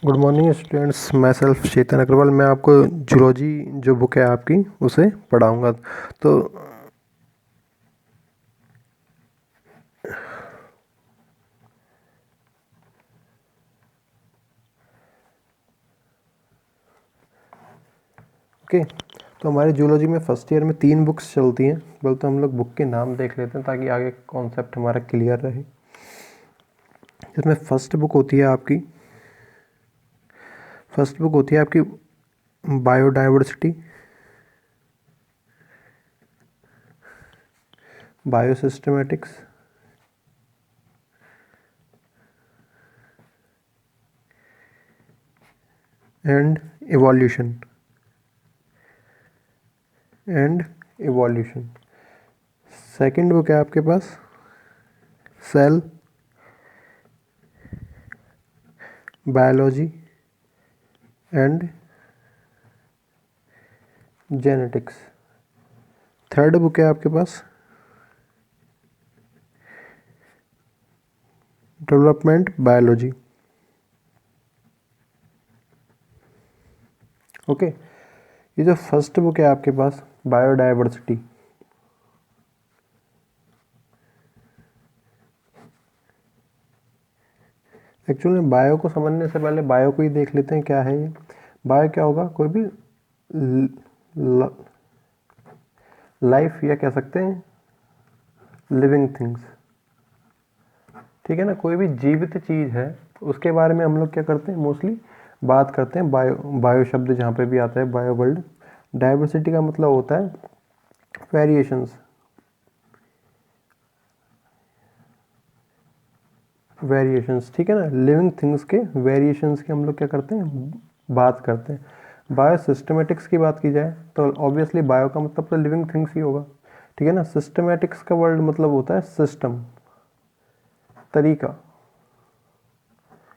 Good morning students, मैं self चेतन अग्रवाल। मैं आपको जूलॉजी जो बुक है आपकी उसे पढ़ाऊंगा। तो ओके, तो हमारे जूलॉजी में फर्स्ट ईयर में 3 बुक्स चलती हैं। बोल तो हम लोग बुक के नाम देख लेते हैं ताकि आगे कॉन्सेप्ट हमारा क्लियर रहे। इसमें फर्स्ट बुक होती है आपकी biodiversity, biosystematics and evolution. Second book है आपके पास cell biology and genetics. Third book है आपके पास डेवलपमेंट बायोलॉजी। ओके, ये जो फर्स्ट बुक है आपके पास बायोडाइवर्सिटी, एक्चुअली बायो को समझने से पहले बायो को ही देख लेते हैं क्या है ये। बायो क्या होगा? कोई भी लाइफ या कह सकते हैं लिविंग थिंग्स, ठीक है ना। कोई भी जीवित चीज़ है उसके बारे में हम लोग क्या करते हैं, मोस्टली बात करते हैं। बायो शब्द जहाँ पे भी आता है, बायो वर्ल्ड। डाइवर्सिटी का मतलब होता है वेरिएशंस, ठीक है ना। लिविंग थिंग्स के वेरिएशंस की हम लोग क्या करते हैं, बात करते हैं। बायो सिस्टमेटिक्स की बात की जाए तो ऑब्वियसली बायो का मतलब तो लिविंग थिंग्स ही होगा, ठीक है ना। सिस्टमेटिक्स का वर्ड मतलब होता है सिस्टम, तरीका।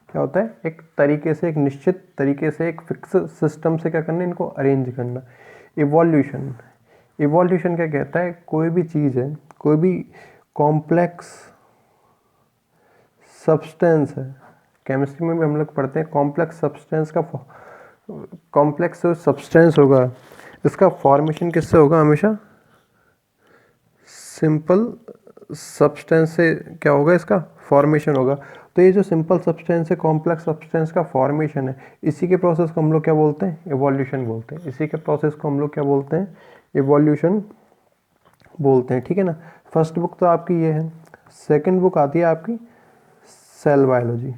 क्या होता है? एक तरीके से, एक निश्चित तरीके से, एक फिक्स सिस्टम से क्या करना, इनको अरेंज करना। इवोल्यूशन क्या कहता है? कोई भी चीज़ है, कोई भी कॉम्प्लेक्स सब्सटेंस है। केमिस्ट्री में भी हम लोग पढ़ते हैं कॉम्प्लेक्स सब्सटेंस होगा, इसका फॉर्मेशन किससे होगा? हमेशा सिंपल सब्सटेंस से क्या होगा, इसका फॉर्मेशन होगा। तो ये जो सिंपल सब्सटेंस है, कॉम्प्लेक्स सब्सटेंस का फॉर्मेशन है, इसी के प्रोसेस को हम लोग क्या बोलते हैं? इवोल्यूशन बोलते हैं। इसी के प्रोसेस को हम लोग क्या बोलते हैं? इवोल्यूशन बोलते हैं, ठीक है ना। फर्स्ट बुक तो आपकी ये है। सेकंड बुक आती है आपकी cell biology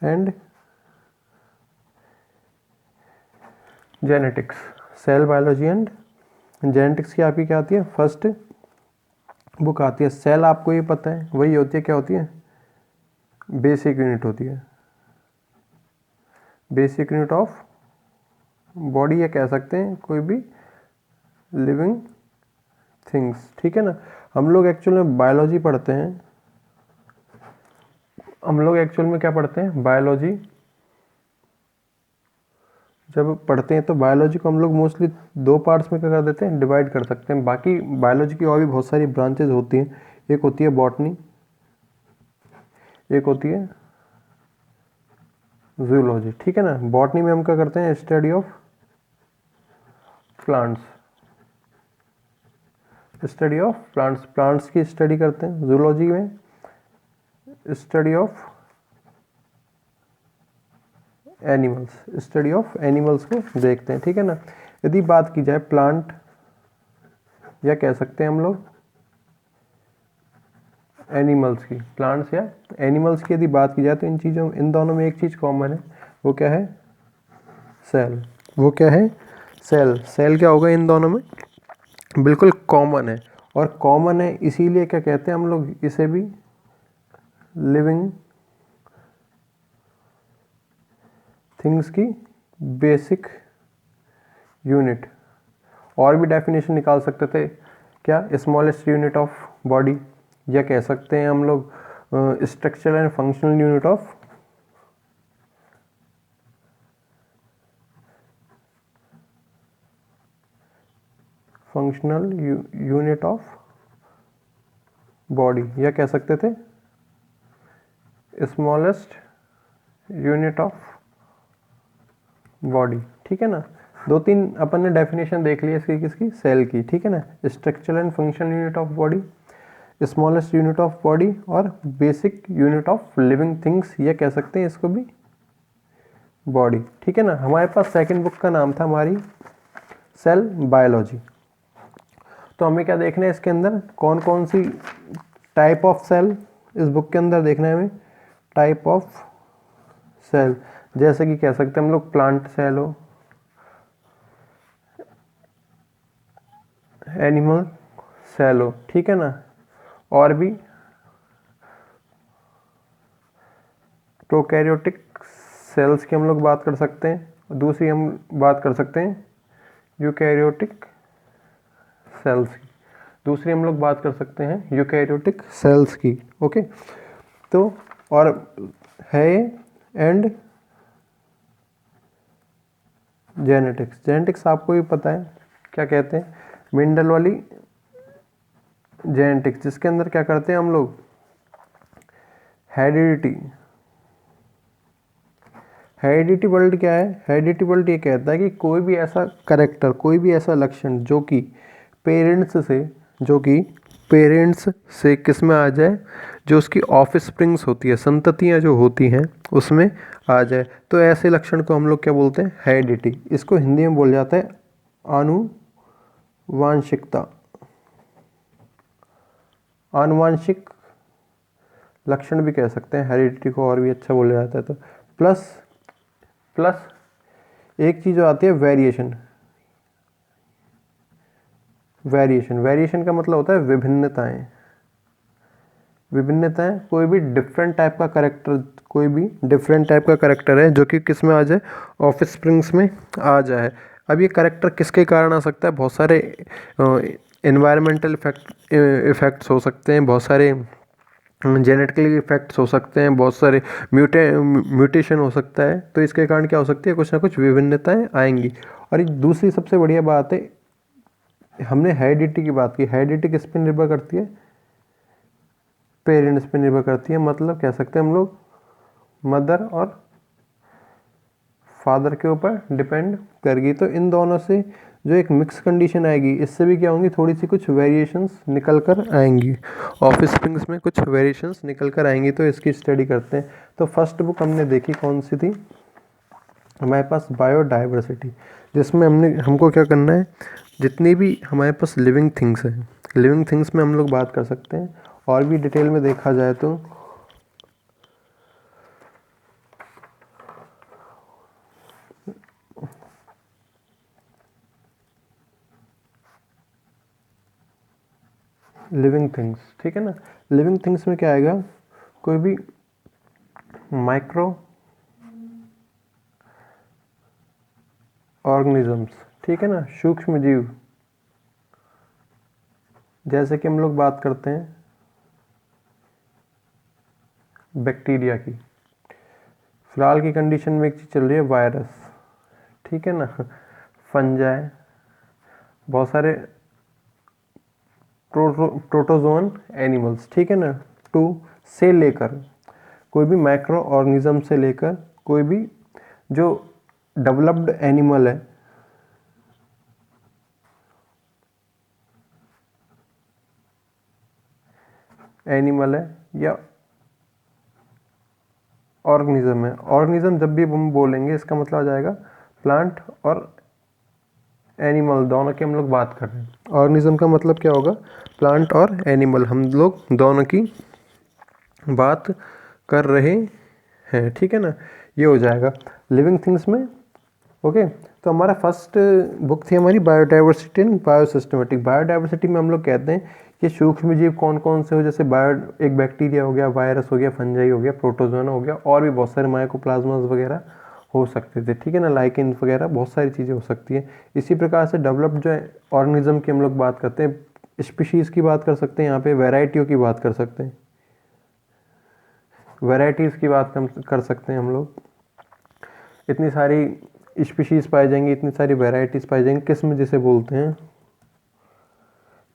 and genetics. Cell biology and genetics की आपकी क्या आती है? फर्स्ट बुक आती है। सेल आपको ये पता है वही होती है, क्या होती है? बेसिक यूनिट होती है, बेसिक यूनिट ऑफ बॉडी, या कह सकते हैं कोई भी लिविंग थिंग्स, ठीक है ना। हम लोग एक्चुअल में बायोलॉजी पढ़ते हैं, हम लोग एक्चुअल में क्या पढ़ते हैं? बायोलॉजी जब पढ़ते हैं तो बायोलॉजी को हम लोग मोस्टली 2 पार्ट्स में क्या कर देते हैं, डिवाइड कर सकते हैं। बाकी बायोलॉजी की और भी बहुत सारी ब्रांचेज होती हैं। एक होती है बॉटनी, एक होती है जूलॉजी, ठीक है ना। बॉटनी में हम क्या करते हैं? स्टडी ऑफ प्लांट्स, प्लांट्स की स्टडी करते हैं। जूलॉजी में स्टडी ऑफ एनिमल्स को देखते हैं, ठीक है ना। यदि बात की जाए प्लांट, या कह सकते हैं हम लोग एनिमल्स की, प्लांट्स या एनिमल्स की यदि बात की जाए तो इन दोनों में एक चीज़ कॉमन है, वो क्या है? सेल। वो क्या है? सेल क्या होगा इन दोनों में? बिल्कुल कॉमन है। और कॉमन है इसीलिए क्या कहते हैं हम लोग इसे भी? लिविंग थिंग्स की बेसिक यूनिट। और भी डेफिनेशन निकाल सकते थे, क्या? स्मॉलेस्ट यूनिट ऑफ बॉडी, या कह सकते हैं हम लोग structural and functional unit of body, या कह सकते थे स्मॉलेस्ट यूनिट ऑफ बॉडी, ठीक है ना। दो तीन अपन ने डेफिनेशन देख ली इसकी, किसकी, सेल की, ठीक है ना। Structural and functional unit of body, smallest unit of body और basic unit of living things, ये कह सकते हैं इसको भी बॉडी, ठीक है ना। हमारे पास सेकंड बुक का नाम था हमारी सेल बायोलॉजी। तो हमें क्या देखना है इसके अंदर, कौन कौन सी टाइप ऑफ सेल इस बुक के अंदर देखना है हमें, टाइप ऑफ सेल, जैसे कि कह सकते हैं हम लोग प्लांट सेल हो, एनिमल सेल हो, ठीक है ना, और भी प्रोकैरियोटिक सेल्स की हम लोग बात कर सकते हैं। दूसरी हम बात कर सकते हैं यूकैरियोटिक सेल्स की, दूसरी हम लोग बात कर सकते हैं यूकैरियोटिक सेल्स की, ओके। तो और है एंड जेनेटिक्स, जेनेटिक्स आपको भी पता है क्या कहते हैं, मेंडल वाली जेनेटिक्स, जिसके अंदर क्या करते हैं हम लोग, हेरिडिटी। हेरिडिटी वर्ल्ड क्या है, हेरिडिटी वर्ल्ड ये कहता है कि कोई भी ऐसा कैरेक्टर, कोई भी ऐसा लक्षण जो कि पेरेंट्स से किस में आ जाए, जो उसकी ऑफस्प्रिंग्स होती है, संततियां जो होती हैं उसमें आ जाए, तो ऐसे लक्षण को हम लोग क्या बोलते हैं, हेरिडिटी। इसको हिंदी में बोल जाता है आनुवांशिकता, आनुवांशिक लक्षण भी कह सकते हैं हेरिडिटी को, और भी अच्छा बोला जाता है। तो प्लस एक चीज़ जो आती है वेरिएशन, वेरिएशन का मतलब होता है विभिन्नताएं, कोई भी डिफरेंट टाइप का करेक्टर है जो कि किस में आ जाए, ऑफस्प्रिंग्स में आ जाए। अब ये करेक्टर किसके कारण आ सकता है, बहुत सारे एनवायरमेंटल इफेक्ट्स हो सकते हैं, बहुत सारे जेनेटिकली इफेक्ट्स हो सकते हैं, बहुत सारे म्यूटेशन हो सकता है। तो इसके कारण क्या हो सकती है, कुछ ना कुछ विभिन्नताएं आएंगी। और एक दूसरी सबसे बढ़िया बात है, हमने हेरिडिटी की बात की, हेरिडिटी किस पे निर्भर करती है, पेरेंट्स पे निर्भर करती है। मतलब कह सकते हैं हम लोग मदर और फादर के ऊपर डिपेंड करेगी। तो इन दोनों से जो एक मिक्स कंडीशन आएगी, इससे भी क्या होंगी, थोड़ी सी कुछ वेरिएशंस निकल कर आएंगी, ऑफस्प्रिंग्स में कुछ वेरिएशंस निकल कर आएंगी। तो इसकी स्टडी करते हैं। तो फर्स्ट बुक हमने देखी कौन सी थी हमारे पास, बायोडाइवर्सिटी, जिसमें हमको क्या करना है, जितनी भी हमारे पास लिविंग थिंग्स हैं, लिविंग थिंग्स में हम लोग बात कर सकते हैं। और भी डिटेल में देखा जाए तो लिविंग थिंग्स, ठीक है ना। लिविंग थिंग्स में क्या आएगा, कोई भी माइक्रो ऑर्गेनिजम्स, ठीक है ना, सूक्ष्म जीव, जैसे कि हम लोग बात करते हैं बैक्टीरिया की। फिलहाल की कंडीशन में एक चीज़ चल रही है वायरस, ठीक है ना, फंजाई, बहुत सारे प्रोटोजोन एनिमल्स, ठीक है ना, टू से लेकर कोई भी माइक्रो ऑर्गेनिज्म से लेकर कोई भी जो डेवलप्ड एनिमल है, या ऑर्गेनिज्म है। ऑर्गेनिज्म जब भी हम बोलेंगे इसका मतलब आ जाएगा प्लांट और एनिमल, दोनों की हम लोग बात कर रहे हैं। ऑर्गेनिज्म का मतलब क्या होगा, प्लांट और एनिमल, हम लोग दोनों की बात कर रहे हैं, ठीक है ना। ये हो जाएगा लिविंग थिंग्स में, ओके। तो हमारा फर्स्ट बुक थी हमारी बायोडाइवर्सिटी एंड बायोसिस्टमेटिक। बायोडाइवर्सिटी में हम लोग कहते हैं कि सूक्ष्म जीव कौन कौन से हो, जैसे एक बैक्टीरिया हो गया, वायरस हो गया, फंजाई हो गया, प्रोटोजोआ हो गया, और भी बहुत सारे माइकोप्लाज्मास वगैरह हो सकते थे, ठीक है ना, लाइकेन वगैरह, बहुत सारी चीज़ें हो सकती हैं। इसी प्रकार से डेवलप्ड जो ऑर्गेनिज्म की हम लोग बात करते हैं, स्पीशीज़ की बात कर सकते हैं, यहाँ पे वैरायटियों की बात कर सकते हैं, वैरायटीज़ की बात कर सकते हैं हम लोग। इतनी सारी स्पीशीज़ पाई जाएंगी, इतनी सारी वैरायटीज़ पाई जाएंगी, किस्म जिसे बोलते हैं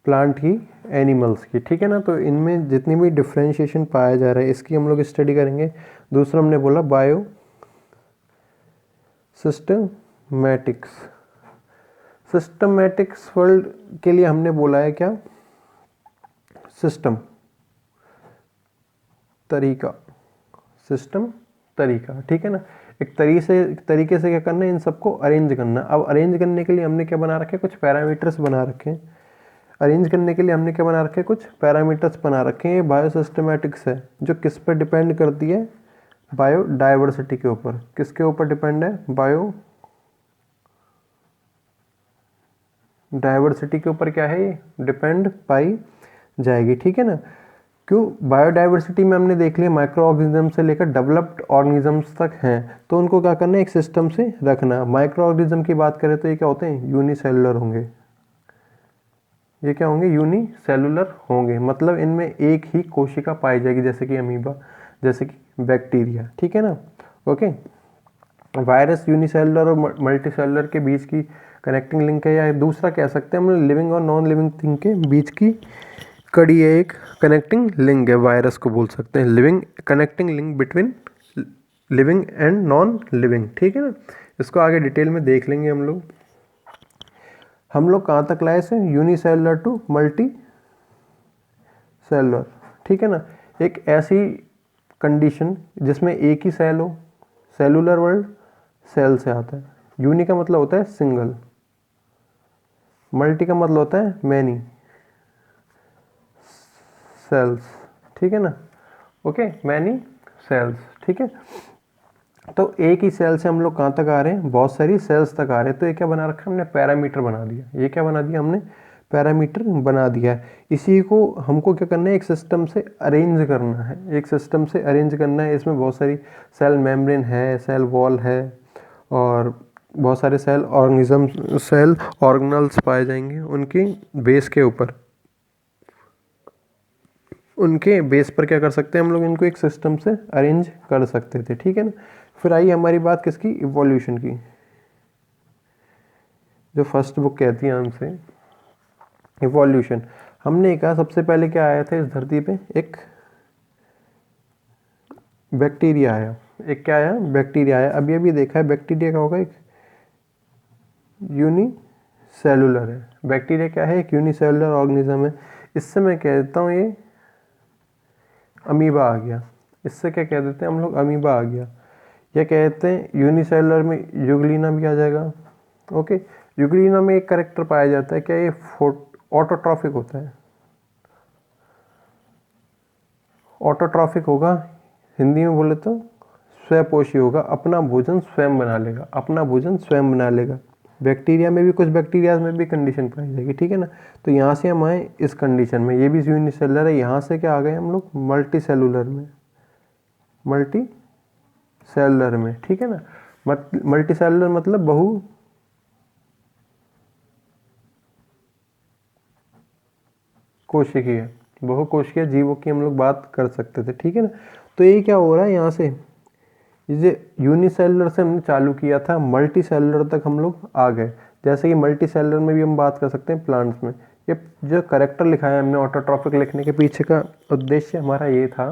प्लांट की, एनिमल्स की, ठीक है ना। तो इनमें जितनी भी डिफ्रेंशिएशन पाया जा रहा है इसकी हम लोग स्टडी करेंगे। दूसरा हमने बोला बायो सिस्टमैटिक्स। सिस्टमैटिक्स वर्ल्ड के लिए हमने बोला है क्या, सिस्टम, तरीका, सिस्टम, तरीका, ठीक है ना। एक तरीके से क्या करना है, इन सबको अरेंज करना। अब अरेंज करने के लिए हमने क्या बना रखे हैं, कुछ पैरामीटर्स बना रखे हैं। अरेंज करने के लिए हमने क्या बना रखे हैं, कुछ पैरामीटर्स बना रखे हैं। ये बायोसिस्टमैटिक्स है जो किस पर डिपेंड करती है, बायोडाइवर्सिटी के ऊपर। किसके ऊपर डिपेंड है, बायो डाइवर्सिटी के ऊपर क्या है, ये डिपेंड पाई जाएगी, ठीक है ना। क्यों, बायोडाइवर्सिटी में हमने देख लिया माइक्रो ऑर्गेनिज्म से लेकर डेवलप्ड ऑर्गेनिजम्स तक हैं, तो उनको क्या करना है, एक सिस्टम से रखना। माइक्रो ऑर्गेनिज्म की बात करें तो ये क्या होते हैं, यूनिसेलुलर होंगे। ये क्या होंगे, यूनिसेलुलर होंगे, मतलब इनमें एक ही कोशिका पाई जाएगी, जैसे कि अमीबा, जैसे कि बैक्टीरिया, ठीक है ना। ओके, वायरस यूनिसेलुलर और मल्टीसेलुलर के बीच की कनेक्टिंग लिंक है, या दूसरा कह सकते हैं हम लिविंग और नॉन लिविंग थिंग के बीच की कड़ी है, एक कनेक्टिंग लिंक है, वायरस को बोल सकते हैं living, connecting link between living and non living, ठीक है ना। इसको आगे डिटेल में देख लेंगे हम लोग। कहाँ तक लाए से, यूनिसेलुलर टू मल्टी सेलुलर, ठीक है ना। एक ऐसी कंडीशन जिसमें एक ही सेल हो, सेलुलर वर्ल्ड सेल से आता है। यूनि का मतलब होता है सिंगल, मल्टी का मतलब होता है मैनी सेल्स, ठीक है ना। ओके, मैनी सेल्स, ठीक है। तो एक ही सेल से हम लोग कहाँ तक आ रहे हैं, बहुत सारी सेल्स तक आ रहे हैं। तो ये क्या बना रखा है हमने, पैरामीटर बना दिया। ये क्या बना दिया हमने, पैरामीटर बना दिया है। इसी को हमको क्या करना है, एक सिस्टम से अरेंज करना है, एक सिस्टम से अरेंज करना है। इसमें बहुत सारी सेल मेम्ब्रेन है, सेल वॉल है, और बहुत सारे सेल ऑर्गेनिज्म, सेल ऑर्गेनल्स पाए जाएंगे उनकी बेस के ऊपर। उनके बेस पर क्या कर सकते हैं हम लोग, इनको एक सिस्टम से अरेंज कर सकते थे, ठीक है ना। फिर आई हमारी बात किसकी, इवोल्यूशन की, जो फर्स्ट बुक कहती है हमसे इवोल्यूशन। हमने कहा सबसे पहले क्या आया था इस धरती पे, एक बैक्टीरिया आया। एक क्या आया, बैक्टीरिया आया। अभी अभी देखा है बैक्टीरिया का होगा, एक यूनिसेलुलर है। बैक्टीरिया क्या है, एक यूनिसेलुलर ऑर्गेनिज्म है। इससे मैं कहता हूँ ये अमीबा आ गया। इससे क्या कह देते हैं हम लोग, अमीबा आ गया। या कहते हैं यूनिसेलुलर में यूग्लिना भी आ जाएगा। ओके, यूग्लिना में एक कैरेक्टर पाया जाता है, क्या ये ऑटोट्रॉफिक होता है। ऑटोट्रॉफिक होगा, हिंदी में बोले तो स्वपोषी होगा, अपना भोजन स्वयं बना लेगा, अपना भोजन स्वयं बना लेगा। बैक्टीरिया में भी, कुछ बैक्टीरिया में भी कंडीशन पाई जाएगी, ठीक है ना। तो यहाँ से हम आए इस कंडीशन में, ये भी यूनिसेलुलर है। यहाँ से क्या आ गए हम लोग, मल्टी सेलुलर में, मल्टी सेलुलर में, ठीक है ना। मल्टी सेलुलर मतलब बहु कोशिकीय, बहुकोशिकीय जीवों की हम लोग बात कर सकते थे, ठीक है ना। तो ये क्या हो रहा है, यहाँ से ये यूनिसेलुलर से हमने चालू किया था, मल्टी सेलुलर तक हम लोग आ गए। जैसे कि मल्टी सेलुलर में भी हम बात कर सकते हैं प्लांट्स में। ये जो करेक्टर लिखा है हमने ऑटोट्रॉफिक लिखने के पीछे का उद्देश्य हमारा ये था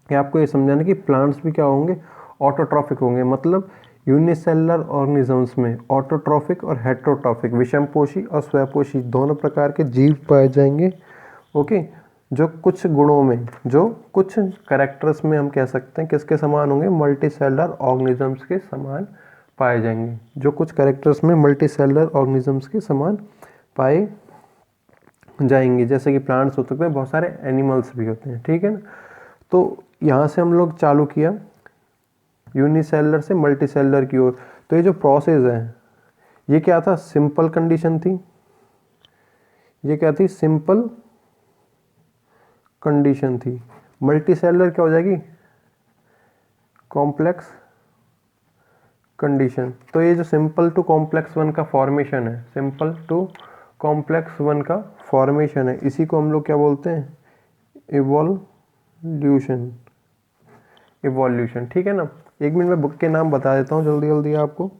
कि आपको ये समझाना कि प्लांट्स भी क्या होंगे, ऑटोट्रॉफिक होंगे। मतलब यूनिसेलुलर ऑर्गेनिजम्स में ऑटोट्रॉफिक और हेटेरोट्रॉफिक, विषमपोषी और स्वपोषी दोनों प्रकार के जीव पाए जाएंगे। ओके, जो कुछ गुणों में, जो कुछ कैरेक्टर्स में हम कह सकते हैं किसके समान होंगे, मल्टी सेलुलर ऑर्गेनिजम्स के समान पाए जाएंगे। जो कुछ कैरेक्टर्स में मल्टी सेलुलर ऑर्गेनिजम्स के समान पाए जाएंगे, जैसे कि प्लांट्स हो सकते हैं, बहुत सारे एनिमल्स भी होते हैं, ठीक है ना। तो यहाँ से हम लोग चालू किया यूनिसेलुलर से मल्टी सेलुलर की ओर। तो ये जो प्रोसेस है, ये क्या था, सिंपल कंडीशन थी। ये क्या थी, सिंपल कंडीशन थी। मल्टी सेलुलर क्या हो जाएगी, कॉम्प्लेक्स कंडीशन। तो ये जो सिंपल टू कॉम्प्लेक्स वन का फॉर्मेशन है, सिंपल टू कॉम्प्लेक्स वन का फॉर्मेशन है, इसी को हम लोग क्या बोलते हैं, इवोल्यूशन। इवोल्यूशन, ठीक है ना। एक मिनट में बुक के नाम बता देता हूँ जल्दी जल्दी आपको।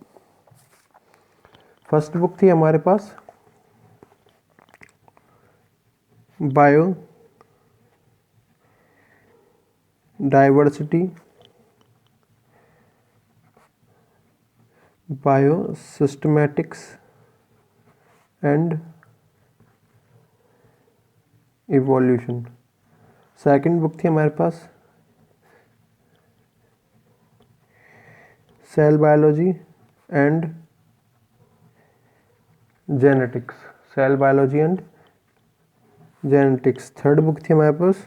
फर्स्ट बुक थी हमारे पास biodiversity, biosystematics and evolution. Second book थी हमारे पास cell biology and genetics, cell biology and genetics. Third book थी हमारे पास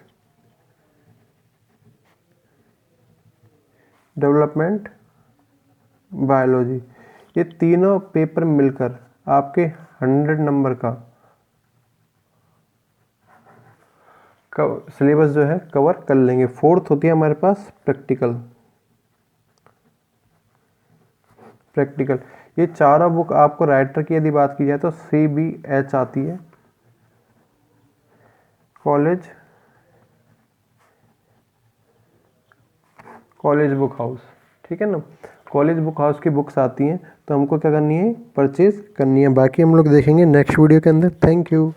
डेवलपमेंट बायोलॉजी। ये तीनों पेपर मिलकर आपके 100 नंबर का सिलेबस जो है कवर कर लेंगे। फोर्थ होती है हमारे पास प्रैक्टिकल। ये चारों बुक आपको राइटर की यदि बात की जाए तो CBH आती है, कॉलेज बुक हाउस, ठीक है ना। कॉलेज बुक हाउस की बुक्स आती हैं तो हमको क्या करनी है, परचेज करनी है। बाकी हम लोग देखेंगे नेक्स्ट वीडियो के अंदर। Thank you.